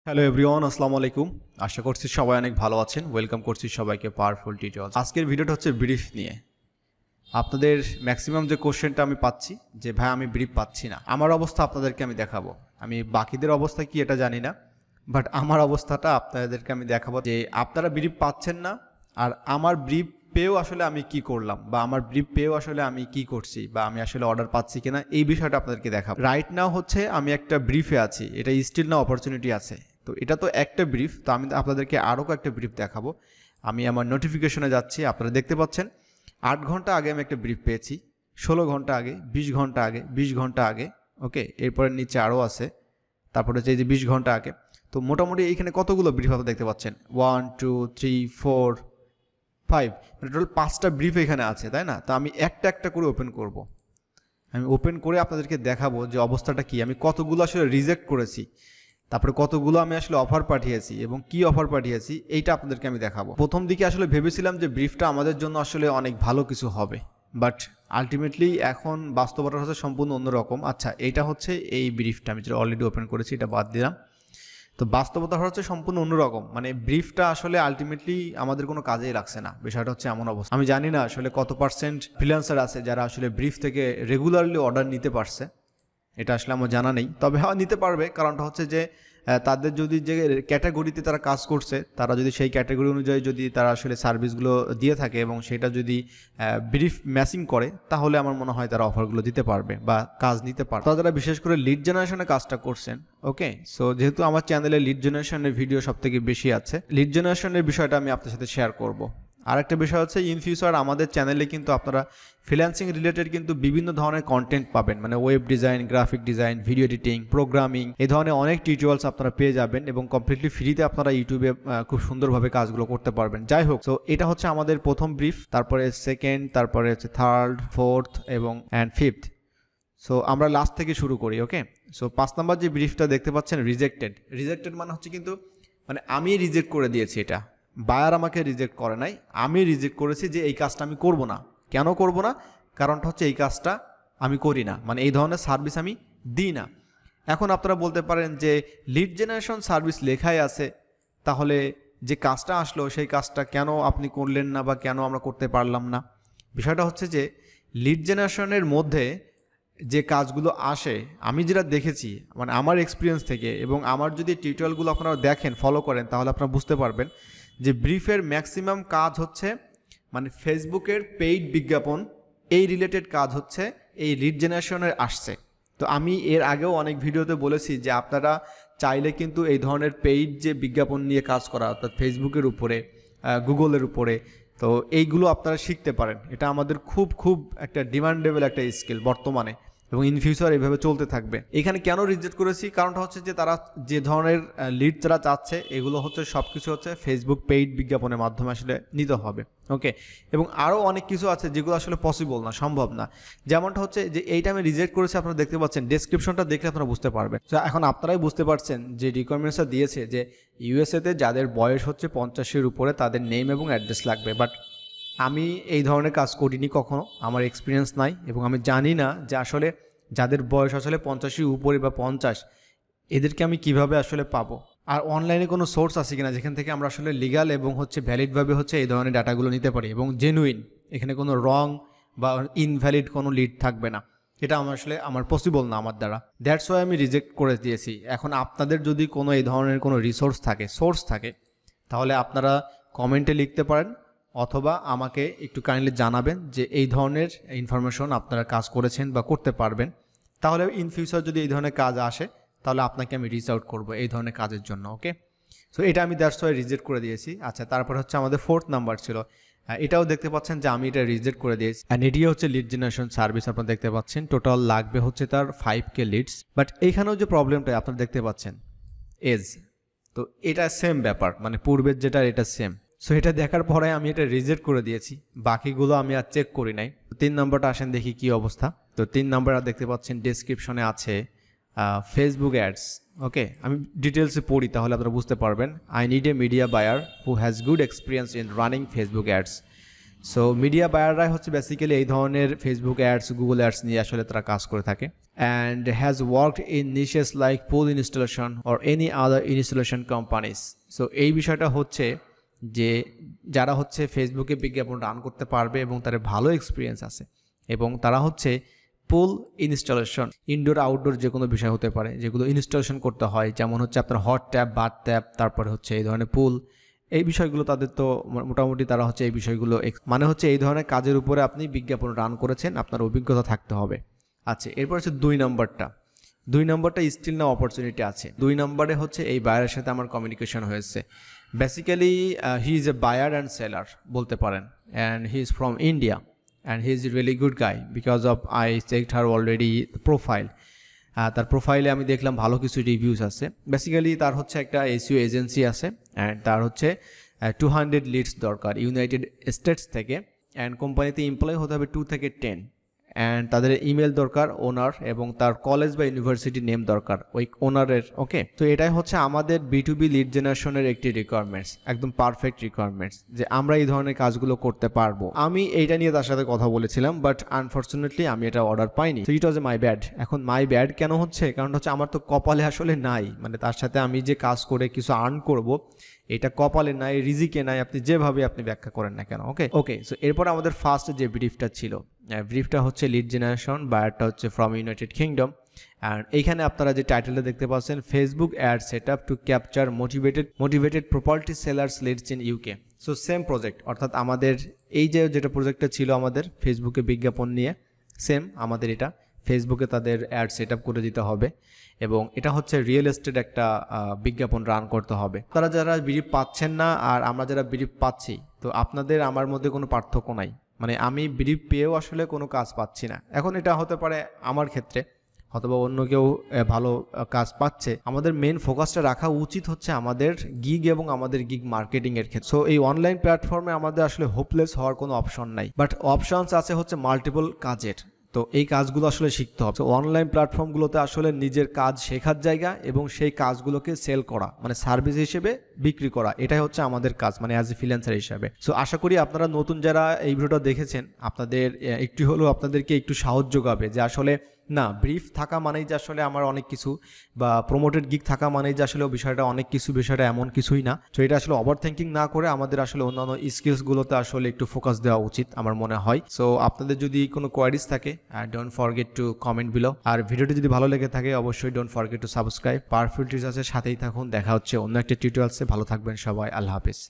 Hello everyone, আসসালামু আলাইকুম। আশা করছি সবাই অনেক ভালো আছেন। ওয়েলকাম করছি সবাইকে পাওয়ারফুল টিউটোরিয়াল। আজকের ভিডিওটা হচ্ছে ব্রিফ নিয়ে। আপনাদের ম্যাক্সিমাম যে কোশ্চেনটা আমি পাচ্ছি যে ভাই আমি ব্রিফ পাচ্ছি না। আমার অবস্থা আপনাদেরকে আমি দেখাবো। আমি বাকিদের অবস্থা কি এটা জানি না, বাট আমার অবস্থাটা আপনাদেরকে আমি দেখাবো যে আপনারা ব্রিফ পাচ্ছেন না, আর আমার ব্রিফ পেয়েও আসলে আমি কি করলাম, বা আমার ব্রিফ পেয়েও আসলে আমি কি করছি, বা আমি আসলে অর্ডার পাচ্ছি কিনা, এই বিষয়টা আপনাদেরকে দেখাবো। রাইট নাও হচ্ছে আমি একটা ব্রিফে আছি, এটা স্টিল না অপরচুনিটি আছে। তো এটা তো একটা ব্রিফ, তো আমি আপনাদেরকে আরও একটা ব্রিফ দেখাবো। আমি আমার নোটিফিকেশনে যাচ্ছি, আপনারা দেখতে পাচ্ছেন 8 ঘন্টা আগে আমি একটা ব্রিফ পেয়েছি, 16 ঘন্টা আগে, 20 ঘন্টা আগে, 20 ঘন্টা আগে। ওকে, এরপরে নিচে আরও আছে, তারপরে হচ্ছে এই যে 20 ঘন্টা আগে। তো মোটামুটি এইখানে কতগুলো ব্রিফ আপনারা দেখতে পাচ্ছেন, 1 2 3 4 5, মানে টোটাল 5টা ব্রিফ এখানে আছে, তাই না? তো আমি একটা একটা করে ওপেন করব। আমি ওপেন করে আপনাদেরকে দেখাবো যে অবস্থাটা কি, আমি কতগুলো আসলে রিজেক্ট করেছি, তারপরে কতগুলো আমি আসলে অফার পাঠিয়েছি এবং কি অফার পাঠিয়েছি এইটা আপনাদেরকে আমি দেখাবো। প্রথম দিকে আসলে ভেবেছিলাম যে ব্রিফটা আমাদের জন্য আসলে অনেক ভালো কিছু হবে, বাট আলটিমেটলি এখন বাস্তবতা হচ্ছে সম্পূর্ণ অন্যরকম। আচ্ছা, এইটা হচ্ছে এই ব্রিফটা আমি যেটা অলরেডি ওপেন করেছি, এটা বাদ দিলাম। তো বাস্তবতা হচ্ছে সম্পূর্ণ অন্যরকম, মানে ব্রিফটা আসলে আলটিমেটলি আমাদের কোনো কাজেই লাগছে না। বিষয়টা হচ্ছে এমন অবস্থা। আমি জানি না আসলে কত পার্সেন্ট ফ্রিল্যান্সার আছে যারা আসলে ব্রিফ থেকে রেগুলারলি অর্ডার নিতে পারছে, এটা আসলে আমার জানা নেই। তবে হ্যাঁ, নিতে পারবে। কারণটা হচ্ছে যে তাদের যদি যে ক্যাটাগরিতে তারা কাজ করছে, তারা যদি সেই ক্যাটাগরি অনুযায়ী যদি তারা আসলে সার্ভিসগুলো দিয়ে থাকে এবং সেটা যদি ব্রিফ ম্যাচিং করে, তাহলে আমার মনে হয় তারা অফারগুলো দিতে পারবে বা কাজ নিতে পারবে। তারা বিশেষ করে লিড জেনারেশনে কাজটা করছেন। ওকে, সো যেহেতু আমার চ্যানেলে লিড জেনারেশনের ভিডিও সবথেকে বেশি আছে, লিড জেনারেশনের বিষয়টা আমি আপনার সাথে শেয়ার করব। আরেকটা বিষয় হচ্ছে, ইন ফিউচার আমাদের চ্যানেলে কিন্তু আপনারা ফ্রিল্যান্সিং রিলেটেড কিন্তু বিভিন্ন ধরনের কন্টেন্ট পাবেন, মানে web design, graphic design, video editing, programming, এই ধরনের অনেক টিউটোরিয়ালস আপনারা পেয়ে যাবেন এবং কমপ্লিটলি ফ্রিতে আপনারা ইউটিউবে খুব সুন্দরভাবে কাজগুলো করতে পারবেন। যাই হোক, সো এটা হচ্ছে আমাদের প্রথম ব্রিফ, তারপরে সেকেন্ড, তারপরে হচ্ছে থার্ড, ফোর্থ এবং ফিফথ। সো আমরা লাস্ট থেকে শুরু করি। ওকে, সো 5 নাম্বার যে ব্রিফটা দেখতে পাচ্ছেন, রিজেক্টেড। রিজেক্টেড মানে হচ্ছে কিন্তু মানে আমি রিজেক্ট করে দিয়েছি, এটা বায়ার আমাকে রিজেক্ট করে নাই, আমি রিজেক্ট করেছি যে এই কাজটা আমি করব না। কেন করব না? কারণটা হচ্ছে এই কাজটা আমি করি না, মানে এই ধরনের সার্ভিস আমি দিই না। এখন আপনারা বলতে পারেন যে লিড জেনারেশন সার্ভিস লেখাই আছে, তাহলে যে কাজটা আসলো সেই কাজটা কেন আপনি করলেন না, বা কেন আমরা করতে পারলাম না? বিষয়টা হচ্ছে যে লিড জেনারেশনের মধ্যে যে কাজগুলো আসে, আমি যেটা দেখেছি মানে আমার এক্সপিরিয়েন্স থেকে, এবং আমার যদি টিউটোরিয়ালগুলো আপনারা দেখেন, ফলো করেন, তাহলে আপনারা বুঝতে পারবেন যে ব্রিফের ম্যাক্সিমাম কাজ হচ্ছে মানে ফেসবুকের পেইড বিজ্ঞাপন, এই রিলেটেড কাজ হচ্ছে এই লিড জেনারেশনের আসছে। তো আমি এর আগেও অনেক ভিডিওতে বলেছি যে আপনারা চাইলে কিন্তু এই ধরনের পেইড যে বিজ্ঞাপন নিয়ে কাজ করা, অর্থাৎ ফেসবুকের উপরে, গুগলের উপরে, তো এইগুলো আপনারা শিখতে পারেন। এটা আমাদের খুব খুব একটা ডিমান্ডেবল একটা স্কিল বর্তমানে, এবং ইন ফিউচার এইভাবে চলতে থাকবে। এখানে কেন রিজেক্ট করেছি? কারণটা হচ্ছে যে তারা যে ধরনের লিড তারা চাচ্ছে, এগুলো হচ্ছে সব কিছু হচ্ছে ফেসবুক পেইড বিজ্ঞাপনের মাধ্যমে আসলে নিতে হবে। ওকে, এবং আরও অনেক কিছু আছে যেগুলো আসলে পসিবল না, সম্ভব না। যেমনটা হচ্ছে যে এইটা আমি রিজেক্ট করেছি, আপনারা দেখতে পাচ্ছেন, ডেসক্রিপশনটা দেখলে আপনারা বুঝতে পারবেন। এখন আপনারাই বুঝতে পারছেন যে রিকোয়ারমেন্টসটা দিয়েছে যে ইউএসএতে যাদের বয়স হচ্ছে 50-এর উপরে তাদের নেম এবং অ্যাড্রেস লাগবে। বাট আমি এই ধরনের কাজ করিনি কখনো, আমার এক্সপিরিয়েন্স নাই, এবং আমি জানি না যে আসলে যাদের বয়স আসলে 50-এর উপরে বা 50, এদেরকে আমি কিভাবে আসলে পাবো। আর অনলাইনে কোনো সোর্স আছে কিনা যেখান থেকে আমরা আসলে লিগাল এবং হচ্ছে ভ্যালিডভাবে হচ্ছে এই ধরনের ডাটাগুলো নিতে পারি এবং জেনুইন, এখানে কোনো রং বা ইনভ্যালিড কোনো লিড থাকবে না। এটা আমার পসিবল না আমার দ্বারা। দ্যাটস ওয়াই আমি রিজেক্ট করে দিয়েছি। এখন আপনাদের যদি কোনো এই ধরনের কোনো রিসোর্স থাকে, সোর্স থাকে, তাহলে আপনারা কমেন্টে লিখতে পারেন, অথবা আমাকে একটু কাইন্ডলি জানাবেন যে এই ধরনের ইনফরমেশন আপনারা কাজ করেছেন বা করতে পারবেন। তাহলে ইন ফিউচার যদি এই ধরনের কাজ আসে, তাহলে আপনাকে আমি রিচ আউট করবো এই ধরনের কাজের জন্য। ওকে, সো এটা আমি দ্যাটস ওয়াই রিজেক্ট করে দিয়েছি। আচ্ছা, তারপর হচ্ছে আমাদের 4th নাম্বার ছিল, এটাও দেখতে পাচ্ছেন যে আমি এটা রিজেক্ট করে দিয়েছি। অ্যান্ড এটি হচ্ছে লিড জেনারেশন সার্ভিস, আপনারা দেখতে পাচ্ছেন টোটাল লাগবে হচ্ছে তার 5K লিডস। বাট এইখানেও যে প্রবলেমটা আপনারা দেখতে পাচ্ছেন, এজ, তো এটা সেম ব্যাপার, মানে পূর্বের যেটা এটা সেম। সো এটা দেখার পরে আমি এটা রিজেক্ট করে দিয়েছি, বাকিগুলো আমি আর চেক করি নাই। 3 নম্বরটা আসেন দেখি কি অবস্থা। তো 3 নম্বর দেখতে পাচ্ছেন ডেসক্রিপশনে আছে ফেসবুক অ্যাডস। ওকে, আমি ডিটেলসে পড়ি তাহলে আপনারা বুঝতে পারবেন। I need a media buyer who has good experience in running Facebook ads. So media বায়াররাই হচ্ছে বেসিক্যালি এই ধরনের ফেসবুক অ্যাডস, গুগল অ্যাডস নিয়ে আসলে তারা কাজ করে থাকে, and has worked in নিশেস like pool installation or any other installation companies. So এই বিষয়টা হচ্ছে যে যারা হচ্ছে ফেসবুকে বিজ্ঞাপন রান করতে পারবে এবং তাদের ভালো এক্সপিরিয়েন্স আছে এবং তারা হচ্ছে পুল ইনস্টলেশন, ইনডোর আউটডোর যে কোনো বিষয় হতে পারে যেগুলো ইনস্টলেশন করতে হয়, যেমন হচ্ছে আপনার হট ট্যাপ, বাথ ট্যাপ, তারপরে হচ্ছে এই ধরনের পুল, এই বিষয়গুলো তাদের তো মোটামুটি তারা হচ্ছে এই বিষয়গুলো মানে হচ্ছে এই ধরনের কাজের উপরে আপনি বিজ্ঞাপন রান করেছেন, আপনার অভিজ্ঞতা থাকতে হবে। আচ্ছা, এরপর হচ্ছে 2 নম্বরটা স্টিল না অপরচুনিটি আছে। 2 নম্বরে হচ্ছে এই বায়ারের সাথে আমার কমিউনিকেশন হয়েছে। Basically he is a buyer and seller বলতে পারেন, and he is from India and he is a really good guy because of I checked her already profile. তার প্রোফাইলে আমি দেখলাম ভালো কিছু রিভিউজ আছে। বেসিক্যালি তার হচ্ছে একটা এসইও এজেন্সি আছে অ্যান্ড তার হচ্ছে 200 লিডস দরকার ইউনাইটেড স্টেটস থেকে, অ্যান্ড কোম্পানিতে এমপ্লয় হতে হবে 2 থেকে 10, অ্যান্ড তাদের ইমেল দরকার ওনার, এবং তার কলেজ বা ইউনিভার্সিটি নেম দরকার ওই ওনারের। ওকে, তো এটাই হচ্ছে আমাদের B2B লিড জেনারেশনের একটি রিকোয়ারমেন্টস, একদম পারফেক্ট রিকোয়ারমেন্টস যে আমরা এই ধরনের কাজগুলো করতে পারবো। আমি এইটা নিয়ে তার সাথে কথা বলেছিলাম, বাট আনফর্চুনেটলি আমি এটা অর্ডার পাইনি। So it was A my bad. এখন মাই ব্যাড কেন হচ্ছে, কারণ হচ্ছে আমার তো কপালে আসলে নাই, মানে তার সাথে আমি যে কাজ করে কিছু আর্ন করব এটা কপালে নাই, রিজিকে নাই, আপনি যেভাবে আপনি ব্যাখ্যা করেন না কেন। ওকে, সো এরপর আমাদের ফার্স্ট যে ব্রিফটা ছিল, ব্রিফটা হচ্ছে লিড জেনারেশন, বায়ারটা হচ্ছে ফ্রম ইউনাইটেড কিংডম, অ্যান্ড এইখানে আপনারা যে টাইটেলটা দেখতে পাচ্ছেন, Facebook ad set up to capture motivated property sellers leads in UK. So same project, অর্থাৎ আমাদের এই যেটা প্রজেক্টটা ছিল আমাদের ফেসবুকে বিজ্ঞাপন নিয়ে, সেম আমাদের এটা ফেসবুকে তাদের অ্যাড সেট আপ করে দিতে হবে এবং এটা হচ্ছে রিয়েল এস্টেট একটা বিজ্ঞাপন রান করতে হবে। তারা যারা ব্রিফ পাচ্ছেন না আর আমরা যারা ব্রিফ পাচ্ছি, তো আপনাদের আমার মধ্যে কোনো পার্থক্য নাই, মানে আমি ব্রিফ পেয়েও আসলে কোনো কাজ পাচ্ছি না। এখন এটা হতে পারে আমার ক্ষেত্রে, অথবা অন্য কেউ ভালো কাজ পাচ্ছে। আমাদের মেন ফোকাসটা রাখা উচিত হচ্ছে আমাদের গিগ এবং আমাদের গিগ মার্কেটিংয়ের ক্ষেত্রে। সো এই অনলাইন প্ল্যাটফর্মে আমাদের আসলে হোপলেস হওয়ার কোনো অপশন নাই, বাট অপশনস আছে হচ্ছে মাল্টিপল কাজের। তো এই কাজগুলো আসলে শিখতে হবে। অনলাইন প্ল্যাটফর্মগুলোতে আসলে নিজের কাজ শেখার জায়গা এবং সেই কাজগুলোকে সেল করা, মানে সার্ভিস হিসেবে বিক্রি করা, এটাই হচ্ছে আমাদের কাজ, মানে অ্যাজ এ ফ্রিল্যান্সার হিসাবে। সো আশা করি আপনারা নতুন যারা এই ভিডিওটা দেখেছেন, আপনাদের একটু হলেও আপনাদেরকে একটু সাহস যোগাবে যে আসলে না, ব্রিফ থাকা মানেই যে আসলে আমার অনেক কিছু, বা প্রমোটেড গিগ থাকা মানেই যে আসলে বিষয়টা অনেক কিছু, বিষয়টা এমন কিছুই না। তো এটা আসলে ওভার থিঙ্কিং না করে আমাদের আসলে অন্যান্য স্কিলসগুলোতে আসলে একটু ফোকাস দেওয়া উচিত আমার মনে হয়। সো আপনাদের যদি কোনো কোয়ারিজ থাকে, don't forget to comment below. আর ভিডিওটি যদি ভালো লেগে থাকে অবশ্যই don't forget to subscribe. Powerful tips আছে, সাথেই থাকুন। দেখা হচ্ছে অন্য একটা টিউটোরিয়ালসে। ভালো থাকবেন সবাই, আল্লাহ হাফিজ।